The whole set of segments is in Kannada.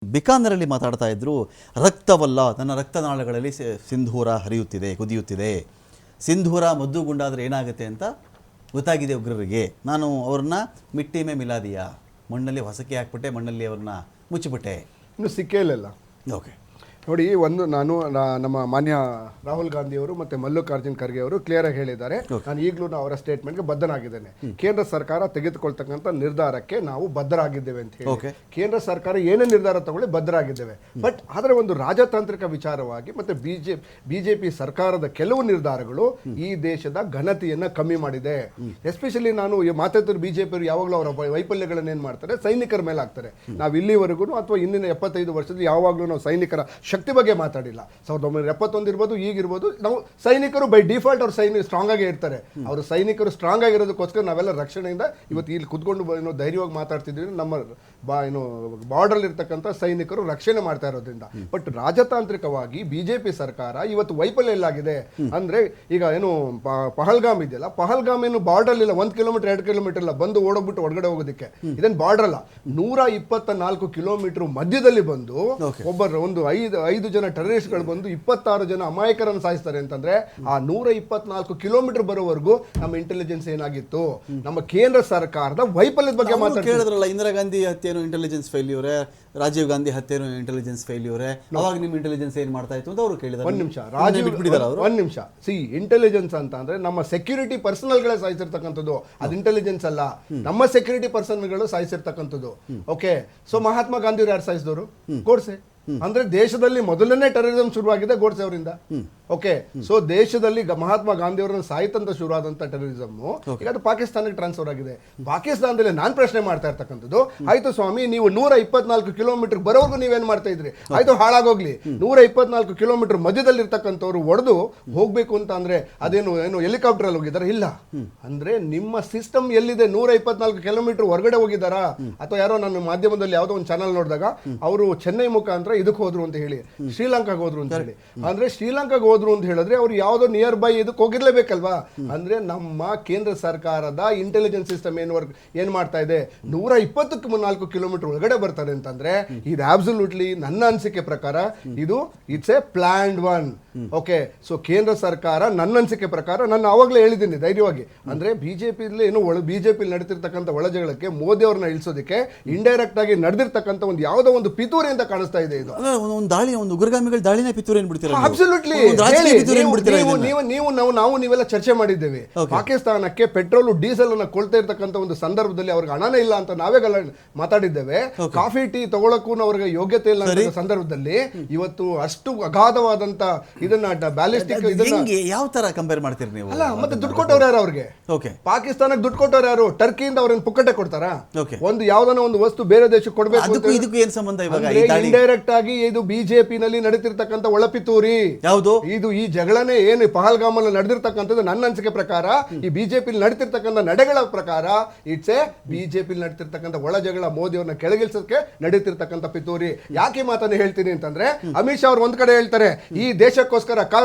ಬಿಕಾನರಲ್ಲಿ ಮಾತಾಡ್ತಾ ಇದ್ರು, ರಕ್ತವಲ್ಲ ನನ್ನ ರಕ್ತನಾಳಗಳಲ್ಲಿ ಸಿಂಧೂರ ಹರಿಯುತ್ತಿದೆ, ಕುದಿಯುತ್ತಿದೆ. ಸಿಂಧೂರ ಮದ್ದುಗುಂಡಾದರೆ ಏನಾಗುತ್ತೆ ಅಂತ ಗೊತ್ತಾಗಿದೆ ಉಗ್ರರಿಗೆ. ನಾನು ಅವ್ರನ್ನ ಮಿಟ್ಟಿ ಮೇ ಮಿಲಾದಿಯಾ, ಮಣ್ಣಲ್ಲಿ ಹೊಸಕಿ ಹಾಕ್ಬಿಟ್ಟೆ, ಮಣ್ಣಲ್ಲಿ ಅವ್ರನ್ನ ಮುಚ್ಚಿಬಿಟ್ಟೆ. ಇನ್ನು ಸಿಕ್ಕೇ ಇಲ್ಲ. ಓಕೆ ನೋಡಿ, ಒಂದು ನಮ್ಮ ಮಾನ್ಯ ರಾಹುಲ್ ಗಾಂಧಿ ಅವರು ಮತ್ತೆ ಮಲ್ಲಿಕಾರ್ಜುನ್ ಖರ್ಗೆ ಅವರು ಕ್ಲಿಯರ್ ಆಗಿ ಹೇಳಿದ್ದಾರೆ, ನಾನು ಈಗಲೂ ಅವರ ಸ್ಟೇಟ್ಮೆಂಟ್ಗೆ ಬದ್ಧನಾಗಿದ್ದೇನೆ. ಕೇಂದ್ರ ಸರ್ಕಾರ ತೆಗೆದುಕೊಳ್ತಕ್ಕಂಥ ನಿರ್ಧಾರಕ್ಕೆ ನಾವು ಬದ್ಧರಾಗಿದ್ದೇವೆ ಅಂತ ಹೇಳಿ. ಕೇಂದ್ರ ಸರ್ಕಾರ ಏನೇ ನಿರ್ಧಾರ ತಗೊಳ್ಳಿ ಬದ್ಧರಾಗಿದ್ದೇವೆ. ಬಟ್ ಆದರೆ ಒಂದು ರಾಜತಾಂತ್ರಿಕ ವಿಚಾರವಾಗಿ ಮತ್ತೆ ಬಿಜೆಪಿ ಸರ್ಕಾರದ ಕೆಲವು ನಿರ್ಧಾರಗಳು ಈ ದೇಶದ ಘನತೆಯನ್ನ ಕಮ್ಮಿ ಮಾಡಿದೆ. ಎಸ್ಪೆಷಲಿ ನಾನು ಮಾತಾಡ್ತಿರೋ ಬಿಜೆಪಿ ಯಾವಾಗಲೂ ಅವರ ವೈಫಲ್ಯಗಳನ್ನ ಏನ್ ಮಾಡ್ತಾರೆ, ಸೈನಿಕರ ಮೇಲೆ ಹಾಕ್ತಾರೆ. ನಾವು ಇಲ್ಲಿವರೆಗೂ ಅಥವಾ ಇಂದಿನ 75 ವರ್ಷದಲ್ಲಿ ಯಾವಾಗಲೂ ನಾವು ಸೈನಿಕರ ಶಕ್ತಿ ಬಗ್ಗೆ ಮಾತಾಡಿಲ್ಲ. 1971 ಇರ್ಬೋದು, ಈಗಿರ್ಬೋದು, ನಾವು ಸೈನಿಕರು ಬೈ ಡಿಫಾಲ್ಟ್ ಅವ್ರ ಸ್ಟ್ರಾಂಗ್ ಆಗೇ ಇರ್ತಾರೆ. ಅವರು ಸೈನಿಕರು ಸ್ಟ್ರಾಂಗ್ ಆಗಿರೋದಕ್ಕೋಸ್ಕರ ನಾವೆಲ್ಲ ರಕ್ಷಣೆಯಿಂದ ಇವತ್ತು ಇಲ್ಲಿ ಕುತ್ಕೊಂಡು ಧೈರ್ಯವಾಗಿ ಮಾತಾಡ್ತಿದ್ದೀವಿ. ನಮ್ಮ ಬಾರ್ಡರ್ ಇರ್ತಕ್ಕಂಥ ಸೈನಿಕರು ರಕ್ಷಣೆ ಮಾಡ್ತಾ ಇರೋದ್ರಿಂದ. ಬಟ್ ರಾಜತಾಂತ್ರಿಕವಾಗಿ ಬಿಜೆಪಿ ಸರ್ಕಾರ ಇವತ್ತು ವೈಫಲ್ಯ ಎಲ್ಲಾಗಿದೆ ಅಂದ್ರೆ, ಈಗ ಏನು ಪಹಲ್ಗಾಮ್ ಇದೆಯಲ್ಲ, ಪಹಲ್ಗಾಮ್ ಏನು ಬಾರ್ಡರ್ ಇಲ್ಲ, 1 ಕಿಲೋಮೀಟರ್ 2 ಕಿಲೋಮೀಟರ್ ಇಲ್ಲ, ಬಂದು ಓಡೋಗ್ಬಿಟ್ಟು ಹೊರಗಡೆ ಹೋಗೋದಕ್ಕೆ. ಇದೇನು ಬಾರ್ಡರ್ ಅಲ್ಲ, 124 ಕಿಲೋಮೀಟರ್ ಮಧ್ಯದಲ್ಲಿ ಬಂದು ಒಂದು 5 ಜನ ಟೆರರಿಸ್ಟ್ಗಳು ಬಂದು 26 ಜನ ಅಮಾಯಕರನ್ನು ಸಾಯಿಸ್ತಾರೆ ಅಂತಂದ್ರೆ, ಆ 124 ಕಿಲೋಮೀಟರ್ ಬರೋವರೆಗೂ ನಮ್ಮ ಇಂಟೆಲಿಜೆನ್ಸ್ ಏನಾಗಿತ್ತು? ನಮ್ಮ ಕೇಂದ್ರ ಸರ್ಕಾರದ ವೈಫಲ್ಯದ ಬಗ್ಗೆ ಮಾತಾಡಿದ್ರಲ್ಲ. ಇಂದಿರಾ ಗಾಂಧಿ ಹತ್ಯೆನೋ ಇಂಟೆಲಿಜೆನ್ಸ್ ಫೇಲ್ಯೂರೇ, ರಾಜೀವ್ ಗಾಂಧಿ ಹತ್ಯೆನೋ ಇಂಟೆಲಿಜೆನ್ಸ್ ಫೇಲ್ಯೂರೇ, ಅವಾಗ ನಿಮ್ಮ ಇಂಟೆಲಿಜೆನ್ಸ್ ಏನ್ ಮಾಡ್ತಾ ಇತ್ತು ಅಂತ ಅವರು ಕೇಳಿದ್ರು. ಒಂದ್ ನಿಮಿಷ ಸಿ, ಇಂಟೆಲಿಜೆನ್ಸ್ ಅಂತ ಅಂದ್ರೆ ನಮ್ಮ ಸೆಕ್ಯೂರಿಟಿ ಪರ್ಸನಲ್ ಗಳೇ ಸಾಯಿಸಿರ್ತಕ್ಕಂಥದ್ದು, ಅದು ಇಂಟೆಲಿಜೆನ್ಸ್ ಅಲ್ಲ. ನಮ್ಮ ಸೆಕ್ಯೂರಿಟಿ ಪರ್ಸನ್ಗಳು ಸಾಯಿಸಿರ್ತಕ್ಕಂಥದ್ದು. ಓಕೆ, ಸೊ ಮಹಾತ್ಮ ಗಾಂಧಿ ಯಾರು ಸಾಯಿಸಿದವರು? ಗೋಡ್ಸೆ. ಅಂದ್ರೆ ದೇಶದಲ್ಲಿ ಮೊದಲನೇ ಟೆರರಿಸಂ ಶುರುವಾಗಿದೆ ಗೋಡ್ಸೆ ಅವರಿಂದ. ಓಕೆ, ಸೊ ದೇಶದಲ್ಲಿ ಮಹಾತ್ಮ ಗಾಂಧಿ ಅವರನ್ನು ಸಾಯಿತಂತ ಶುರುವಾದಂತ ಟೆರರಿಸಮ್ ಈಗ ಅದು ಪಾಕಿಸ್ತಾನಕ್ಕೆ ಟ್ರಾನ್ಸ್ಫರ್ ಆಗಿದೆ. ಪಾಕಿಸ್ತಾನದಲ್ಲಿ ನಾನು ಪ್ರಶ್ನೆ ಮಾಡ್ತಾ ಇರ್ತಕ್ಕಂಥದ್ದು, ಆಯ್ತು ಸ್ವಾಮಿ, ನೀವು 124 ಕಿಲೋಮೀಟರ್ ಬರೋವರೆಗೂ ನೀವೇನ್ ಮಾಡ್ತಾ ಇದ್ರಿ? ಆಯ್ತು, ಹಾಳಾಗೋಗ್ಲಿ. 124 ಕಿಲೋಮೀಟರ್ ಮಧ್ಯದಲ್ಲಿ ಇರ್ತಕ್ಕಂಥವ್ರು ಒಡೆದು ಹೋಗ್ಬೇಕು ಅಂತ ಅಂದ್ರೆ ಅದೇನು ಹೆಲಿಕಾಪ್ಟರ್ ಅಲ್ಲಿ ಹೋಗಿದಾರ? ಇಲ್ಲ. ಅಂದ್ರೆ ನಿಮ್ಮ ಸಿಸ್ಟಮ್ ಎಲ್ಲಿದೆ? 124 ಕಿಲೋಮೀಟರ್ ಹೊರಗಡೆ ಹೋಗಿದಾರಾ? ಅಥವಾ ಯಾರೋ ನನ್ನ ಮಾಧ್ಯಮದಲ್ಲಿ ಯಾವ್ದೋ ಒಂದು ಚಾನಲ್ ನೋಡಿದಾಗ ಅವರು ಚೆನ್ನೈ ಮುಖಾಂತರ ಇದಕ್ಕೆ ಹೋದ್ರು ಅಂತ ಹೇಳಿ, ಶ್ರೀಲಂಕಾಗೆ ಹೋದ್ರು ಅಂತ ಹೇಳಿ. ಅಂದ್ರೆ ಶ್ರೀಲಂಕಾಗೆ ಹೋದ್ರು ಅಂತ ಹೇಳಿದ್ರೆ ಅವ್ರು ಯಾವ್ದೋ ನಿಯರ್ ಬೈ ಇದಕ್ಕೆ ಹೋಗಿರ್ಲೇಬೇಕಲ್ವಾ? ಅಂದ್ರೆ ನಮ್ಮ ಕೇಂದ್ರ ಸರ್ಕಾರದ ಇಂಟೆಲಿಜೆನ್ಸ್ ಸಿಸ್ಟಮ್ ಏನ್ ಮಾಡ್ತಾ ಇದೆ? 124 ಕಿಲೋಮೀಟರ್ ಒಳಗಡೆ ಬರ್ತಾರೆ ಅಂತಂದ್ರೆ ಇದು ಅಬ್ಸಲ್ಯೂಟ್ಲಿ ನನ್ನ ಅನಿಸಿಕೆ ಪ್ರಕಾರ ಇದು it's A planned one. Okay, so ಕೇಂದ್ರ ಸರ್ಕಾರ ನನ್ನ ಅನಿಸಿಕೆ ಪ್ರಕಾರ, ನಾನು ಅವಾಗಲೇ ಹೇಳಿದ್ದೀನಿ ಧೈರ್ಯವಾಗಿ, ಅಂದ್ರೆ ಬಿಜೆಪಿ ಬಿಜೆಪಿ ನಡೆತಿರ್ತಕ್ಕಂಥ ಒಳಜಗಳಕ್ಕೆ ಮೋದಿ ಅವ್ರನ್ನ ಇಳಿಸೋದಕ್ಕೆ ಇಂಡೈರೆಕ್ಟ್ ಆಗಿ ನಡೆದಿರ್ತಕ್ಕಂಥ ಒಂದು ಯಾವುದೋ ಒಂದು ಪಿತೂರಿ ಅಂತ ಕಾಣಿಸ್ತಾ ಇದೆ. ಇದು ಒಂದು ದಾಳಿ, ಒಂದು ಉಗ್ರಗಾಮಿಗಳ ದಾಳಿನೇ ಪಿತೂರಿ ಏನ್ಬಿಡ್ತೀರಾ? ಅಬ್ಸಲ್ಯೂಟ್ಲಿ. ನಾವು ನೀವೆಲ್ಲ ಚರ್ಚೆ ಮಾಡಿದ್ದೇವೆ. ಪಾಕಿಸ್ತಾನಕ್ಕೆ ಪೆಟ್ರೋಲ್ ಡೀಸೆಲ್ ಅನ್ನ ಕೊಳ್ತಾ ಇರ್ತಕ್ಕಂಥ ಒಂದು ಸಂದರ್ಭದಲ್ಲಿ ಅವ್ರಿಗೆ ಹಣನೇ ಇಲ್ಲ ಅಂತ ನಾವೇ ಮಾತಾಡಿದ್ದೇವೆ. ಕಾಫಿ ಟೀ ತಗೊಳಕ್ಕೂ ಅವ್ರಿಗೆ ಯೋಗ್ಯತೆ ಇಲ್ಲ ಅಂತ ಸಂದರ್ಭದಲ್ಲಿ ಇವತ್ತು ಅಷ್ಟು ಅಗಾಧವಾದಂತ ಇದನ್ನ ಬ್ಯಾಲಿಸ್ಟಿಕ್ ಯಾವ ತರ ಕಂಪೇರ್ ಮಾಡ್ತೀರಿ ನೀವು? ಅಲ್ಲ, ಮತ್ತೆ ದುಡ್ಡು ಕೊಟ್ಟವ್ರು ಯಾರು ಅವ್ರಿಗೆ? ಪಾಕಿಸ್ತಾನಕ್ಕೆ ದುಡ್ಡು ಕೊಟ್ಟವ್ರು ಯಾರು? ಟರ್ಕಿಯಿಂದ ಅವ್ರನ್ನ ಪುಕ್ಕಟೆ ಕೊಡ್ತಾರಾ? ಒಂದು ಯಾವ್ದನ್ನ ಒಂದು ವಸ್ತು ಬೇರೆ ದೇಶಕ್ಕೆ ಕೊಡ್ಬೇಕು, ಇದಕ್ಕೂ ಏನ್ ಸಂಬಂಧ? ಇಂಡೈರೆಕ್ಟ್ ಆಗಿ ಇದು ಬಿಜೆಪಿ ನಲ್ಲಿ ನಡೆತಿರ್ತಕ್ಕಂಥ ಒಳಪಿತೂರಿ. ಯಾವುದು ಇದು? ಈ ಜಗಳನೆ ಏನು ಪಹಲ್ಗಾಮ್ ಅಲ್ಲಿ ನಡೆದಿರ್ತಕ್ಕಂಥದ್ದು ನನ್ನ ಅನಿಸಿಕೆ ಪ್ರಕಾರ, ಈ ಬಿಜೆಪಿ ನಡೆತಿರ್ತಕ್ಕಂಥ ನಡೆಗಳ ಪ್ರಕಾರ ಇಟ್ಸ್ ಎ ಬಿಜೆಪಿ ನಡೆತಿರ್ತಕ್ಕಂಥ ಒಳ ಜಗಳ, ಮೋದಿ ಅವ್ರನ್ನ ಕೆಳಗಿಳಿಸೋಕೆ ನಡೀತಿರ್ತಕ್ಕಂಥ ಪಿತೂರಿ. ಯಾಕೆ ಮಾತನ್ನ ಹೇಳ್ತೀನಿ ಅಂತಂದ್ರೆ, ಅಮಿತ್ ಶಾ ಅವ್ರು ಒಂದ್ ಕಡೆ ಹೇಳ್ತಾರೆ ಈ ದೇಶಕ್ಕೋಸ್ಕರ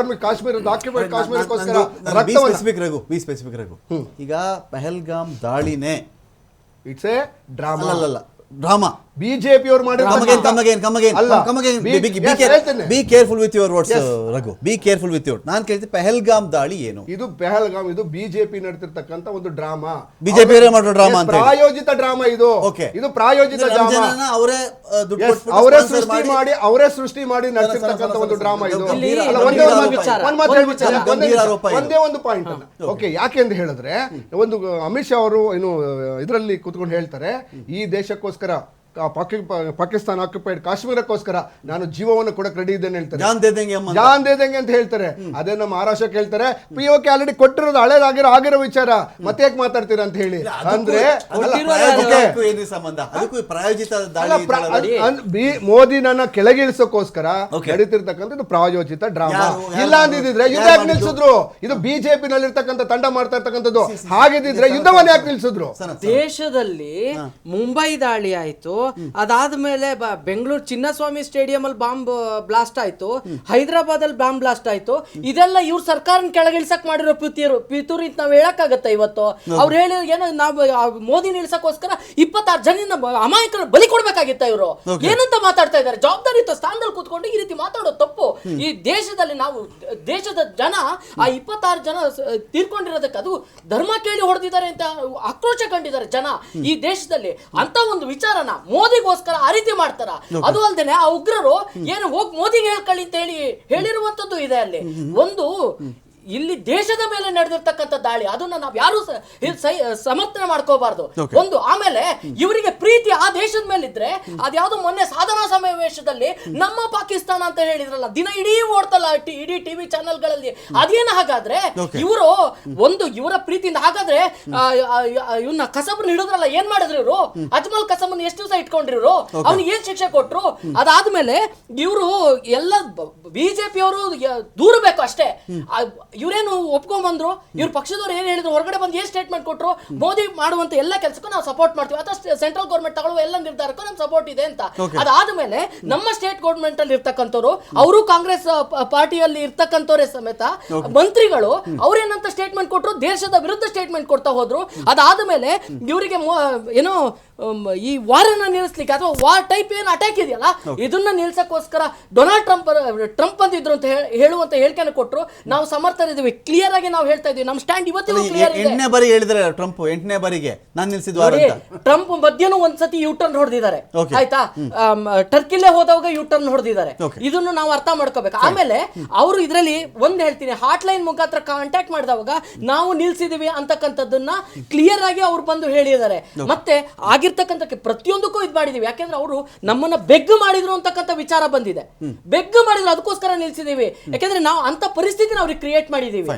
ಕಾಶ್ಮೀರದ ಆಕ್ಯುಪೈಡ್ ಕಾಶ್ಮೀರಕ್ಕೋಸ್ಕರ ಈಗ ಪಹಲ್ಗಾಮ್ ದಾಳಿನೇ it's a drama. Drama BJP ಅವರು ಮಾಡಿದ್ರು. Be careful with your words Raghu, be careful with your. ನಾನು ಕೇಳ್ತೀನಿ, ಪಹಲ್ಗಾಮ್ ದಾಳಿ ಏನು? ಇದು ಪಹಲ್ಗಾಮ್ ಇದು ಬಿಜೆಪಿ ನಡೆತಿರ್ತಕ್ಕಂಥ ಒಂದು ಡ್ರಾಮಾ, ಬಿಜೆಪಿ ಮಾಡೋ ಡ್ರಾಮಾ, ಪ್ರಾಯೋಜಿತ ಡ್ರಾಮಾ ಇದು. ಇದು ಪ್ರಾಯೋಜಿತ ಡ್ರಾಮಾ, ಅವರೇ ಸೃಷ್ಟಿ ಮಾಡಿ ನಡೆಸಿರ್ತಕ್ಕಂಥ ಒಂದು ಡ್ರಾಮಾ ಇದು. ಒಂದೇ ಒಂದು ಪಾಯಿಂಟ್ ಅನ್ನ, ಓಕೆ, ಯಾಕೆ ಅಂತ ಹೇಳಿದ್ರೆ, ಒಂದು ಅಮಿತ್ ಶಾ ಅವರು ಏನು ಇದರಲ್ಲಿ ಕುತ್ಕೊಂಡು ಹೇಳ್ತಾರೆ, ಈ ದೇಶಕ್ಕೋಸ್ಕರ ಪಾಕಿಸ್ತಾನ ಆಕ್ಯುಪೈಡ್ ಕಾಶ್ಮೀರಕ್ಕೋಸ್ಕರ ನಾನು ಜೀವವನ್ನು ಕೊಡಕ್ಕೆ ರೆಡಿ ಇದ್ದೇನೆ ಹೇಳ್ತಾರೆ. ಜಾನ್ ದೇದಂಗೆ ಅಂತ ಹೇಳ್ತಾರೆ. ಅದೇ ನಮ್ಮ ಮಹಾರಾಷ್ಟ್ರಕ್ಕೆ ಹೇಳ್ತಾರೆ ಪಿಒಕೆ ಆಲ್ರೆಡಿ ಕೊಟ್ಟಿರೋದು ಹಳೇದಾಗಿರೋ ವಿಚಾರ, ಮತ್ತೆ ಯಾಕೆ ಮಾತಾಡ್ತೀರಾ ಅಂತ ಹೇಳಿ. ಅಂದ್ರೆ ಮೋದಿ ನನ್ನ ಕೆಳಗಿಳಿಸೋಕೋಸ್ಕರ ನಡೀತಿರ್ತಕ್ಕಂಥದ್ದು ಪ್ರಾಯೋಜಿತ ಡ್ರಾಮಾ. ಇಲ್ಲ ಅಂದಿದ್ರೆ ಯುದ್ಧ ಯಾಕೆ ನಿಲ್ಸಿದ್ರು? ಇದು ಬಿಜೆಪಿ ನಲ್ಲಿರ್ತಕ್ಕಂಥ ತಂಡ ಮಾಡ್ತಾ ಇರ್ತಕ್ಕಂಥದ್ದು. ಹಾಗಿದ್ರೆ ಯುದ್ಧವನ್ನು ಯಾಕೆ ನಿಲ್ಸಿದ್ರು? ದೇಶದಲ್ಲಿ ಮುಂಬೈ ದಾಳಿ ಆಯ್ತು, ಅದಾದ್ಮೇಲೆ ಬೆಂಗಳೂರು ಚಿನ್ನಸ್ವಾಮಿ ಸ್ಟೇಡಿಯಂ ಅಲ್ಲಿ ಬಾಂಬ್ ಬ್ಲಾಸ್ಟ್ ಆಯ್ತು, ಹೈದರಾಬಾದ್ ಅಲ್ಲಿ ಬಾಂಬ್ ಬ್ಲಾಸ್ಟ್ ಆಯ್ತು. ಇದೆಲ್ಲ ಇವ್ರ ಸರ್ಕಾರ ಕೆಳಗಿಳಿಸಕ್ ಮಾಡಿರೋ ಪಿತೂರಿ ಅಂತ ನಾವ್ ಹೇಳಕ್ಕಾಗತ್ತ ಇವತ್ತು? ಅವ್ರು ಹೇಳಿ ಏನೋ ನಾವು ಮೋದಿ ನಿಲ್ಸಕ್ಕೋಸ್ಕರ 26 ಜನ ಅಮಾಯಕರ ಬಲಿ ಕೊಡ್ಬೇಕಾಗಿತ್ತ ಇವರು? ಏನಂತ ಮಾತಾಡ್ತಾ ಇದ್ದಾರೆ? ಜವಾಬ್ದಾರಿಯುತ ಸ್ಥಾನದಲ್ಲಿ ಕೂತ್ಕೊಂಡು ಈ ರೀತಿ ಮಾತಾಡೋದು ತಪ್ಪು. ಈ ದೇಶದಲ್ಲಿ ನಾವು ದೇಶದ ಜನ ಆ 26 ಜನ ತೀರ್ಕೊಂಡಿರೋದಕ್ಕೆ ಅದು ಧರ್ಮ ಕೇಳಿ ಹೊಡೆದಿದ್ದಾರೆ ಅಂತ ಆಕ್ರೋಶ ಕಂಡಿದ್ದಾರೆ ಜನ ಈ ದೇಶದಲ್ಲಿ. ಅಂತ ಒಂದು ವಿಚಾರನ ಮೋದಿಗೋಸ್ಕರ ಆ ರೀತಿ ಮಾಡ್ತಾರ? ಅದು ಅಲ್ದೇನೆ ಆ ಉಗ್ರರು ಏನು ಹೋಗಿ ಮೋದಿಗೆ ಹೇಳ್ಕೊಳ್ಳಿ ಅಂತ ಹೇಳಿರುವಂತದ್ದು ಇದೆ ಅಲ್ಲಿ. ಒಂದು ಇಲ್ಲಿ ದೇಶದ ಮೇಲೆ ನಡೆದಿರ್ತಕ್ಕಂಥ ದಾಳಿ, ಅದನ್ನ ನಾವ್ ಯಾರು ಸಮರ್ಥನೆ ಮಾಡ್ಕೋಬಾರ್ದು. ಒಂದು ಆಮೇಲೆ ಇವರಿಗೆ ಪ್ರೀತಿ ಆ ದೇಶದ ಮೇಲಿದ್ರೆ ಅದ್ಯಾವ್ದು ಮೊನ್ನೆ ಸಾಧನಾ ಸಮಾವೇಶದಲ್ಲಿ ನಮ್ಮ ಪಾಕಿಸ್ತಾನ ಅಂತ ಹೇಳಿದ್ರಲ್ಲ, ದಿನ ಇಡೀ ಓಡ್ತಲ್ಲ ಇಡೀ ಟಿವಿ ಚಾನೆಲ್ಗಳಲ್ಲಿ. ಅದೇನ ಹಾಗಾದ್ರೆ ಇವರು ಒಂದು ಇವರ ಪ್ರೀತಿಯಿಂದ ಹಾಗಾದ್ರೆ ಇವನ್ನ ಕಸಬನ್ ಹಿಡಿದ್ರಲ್ಲ, ಏನ್ ಮಾಡಿದ್ರು ಇವರು? ಅಜ್ಮಲ್ ಕಸಬನ್ ಎಷ್ಟು ದಿವಸ ಇಟ್ಕೊಂಡ್ರಿವ್ರು? ಅವ್ನಿಗೆ ಏನ್ ಶಿಕ್ಷೆ ಕೊಟ್ರು? ಅದಾದ್ಮೇಲೆ ಇವರು ಎಲ್ಲ ಬಿಜೆಪಿ ಅವರು ದೂರಬೇಕು ಅಷ್ಟೇ. ಇವ್ರೇನು ಒಪ್ಕೊಂಡ್ಬಂದ್ರು, ಇವ್ರ ಪಕ್ಷದವ್ರು ಏನ್ ಹೇಳಿದ್ರು, ಹೊರಗಡೆ ಬಂದು ಏನ್ ಸ್ಟೇಟ್ಮೆಂಟ್ ಕೊಟ್ರು? ಮೋದಿ ಮಾಡುವಂತ ಎಲ್ಲ ಕೆಲಸಕ್ಕೂ ನಾವು ಸಪೋರ್ಟ್ ಮಾಡ್ತೀವಿ, ಅಥವಾ ಸೆಂಟ್ರಲ್ ಗೌರ್ಮೆಂಟ್ ತಗೊಳ್ಳುವ ಎಲ್ಲ ನಿರ್ಧಾರಕ್ಕೂ ನಮ್ ಸಪೋರ್ಟ್ ಇದೆ ಅಂತ. ಅದಾದ್ಮೇಲೆ ನಮ್ಮ ಸ್ಟೇಟ್ ಗೌರ್ಮೆಂಟ್ ಅಲ್ಲಿ ಇರ್ತಕ್ಕಂಥವ್ರು, ಅವರು ಕಾಂಗ್ರೆಸ್ ಪಾರ್ಟಿಯಲ್ಲಿ ಇರ್ತಕ್ಕಂಥವ್ರೆ ಸಮೇತ ಮಂತ್ರಿಗಳು ಅವ್ರೇನಂತ ಸ್ಟೇಟ್ಮೆಂಟ್ ಕೊಟ್ರು? ದೇಶದ ವಿರುದ್ಧ ಸ್ಟೇಟ್ಮೆಂಟ್ ಕೊಡ್ತಾ ಹೋದ್ರು. ಅದಾದ್ಮೇಲೆ ಇವರಿಗೆ ಏನೋ ಈ ವಾರನ್ನ ನಿಲ್ಲಿಸ್ಲಿಕ್ಕೆ ಅಥವಾ ವಾರ್ ಟೈಪ್ ಏನು ಅಟ್ಯಾಕ್ ಇದೆಯಲ್ಲ, ಇದನ್ನ ನಿಲ್ಸಕ್ಕೋಸ್ಕರ ಡೊನಾಲ್ಡ್ ಟ್ರಂಪ್ ಬಂದಿದ್ರು ಅಂತ ಹೇಳುವಂತ ಹೇಳಿಕೆಯನ್ನು ಕೊಟ್ಟರು. ನಾವು ಸಮರ್ಥರಿದ್ದೀವಿ, ಕ್ಲಿಯರ್ ಆಗಿ ನಾವು ಹೇಳ್ತಾ ಇದೀವಿ, ನಮ್ಮ ಸ್ಟ್ಯಾಂಡ್ ಇವತ್ತಿಗೂ ಕ್ಲಿಯರ್ ಇದೆ. 8ನೇ ಬಾರಿ ಹೇಳಿದ್ರೆ ಟ್ರಂಪ್, 8ನೇ ಬಾರಿಗೆ ನಾನು ನಿಲ್ಸಿದ್ವಾರ ಅಂತ. ಟ್ರಂಪ್ ಮಧ್ಯನೂ ಒಂದ್ಸತಿ ಯೂ ಟರ್ನ್ ಹೊಡೆದಿದ್ದಾರೆ, ಆಯ್ತಾ? ಟರ್ಕಿಲೇ ಹೋದವಾಗ ಯೂ ಟರ್ನ್ ಹೊಡೆದಿದ್ದಾರೆ. ಇದನ್ನು ನಾವು ಅರ್ಥ ಮಾಡ್ಕೋಬೇಕು. ಆಮೇಲೆ ಅವರು ಇದರಲ್ಲಿ ಒಂದ್ ಹೇಳ್ತೀನಿ, ಹಾಟ್ ಲೈನ್ ಮುಖಾಂತರ ಕಾಂಟ್ಯಾಕ್ಟ್ ಮಾಡಿದವಾಗ ನಾವು ನಿಲ್ಸಿದೀವಿ ಅಂತಕ್ಕಂಥದ್ದನ್ನ ಕ್ಲಿಯರ್ ಆಗಿ ಅವ್ರು ಬಂದು ಹೇಳಿದ್ದಾರೆ. ಮತ್ತೆ ಆಗಿರ್ತಕ್ಕಂಥ ಪ್ರತಿಯೊಂದಕ್ಕೂ ಇದು ಮಾಡಿದೀವಿ, ಯಾಕೆಂದ್ರೆ ಅವರು ನಮ್ಮನ್ನ ಬೆಗ್ ಮಾಡಿದ್ರು ಅಂತಕ್ಕಂಥ ವಿಚಾರ ಬಂದಿದೆ. ಬೆಗ್ ಮಾಡಿದ್ರು, ಅದಕ್ಕೋಸ್ಕರ ನಿಲ್ಸಿದೀವಿ, ಯಾಕೆಂದ್ರೆ ನಾವು ಅಂತ ಪರಿಸ್ಥಿತಿ ನಾವು ಕ್ರಿಯೇಟ್ ಮಾಡಿದೀವಿ.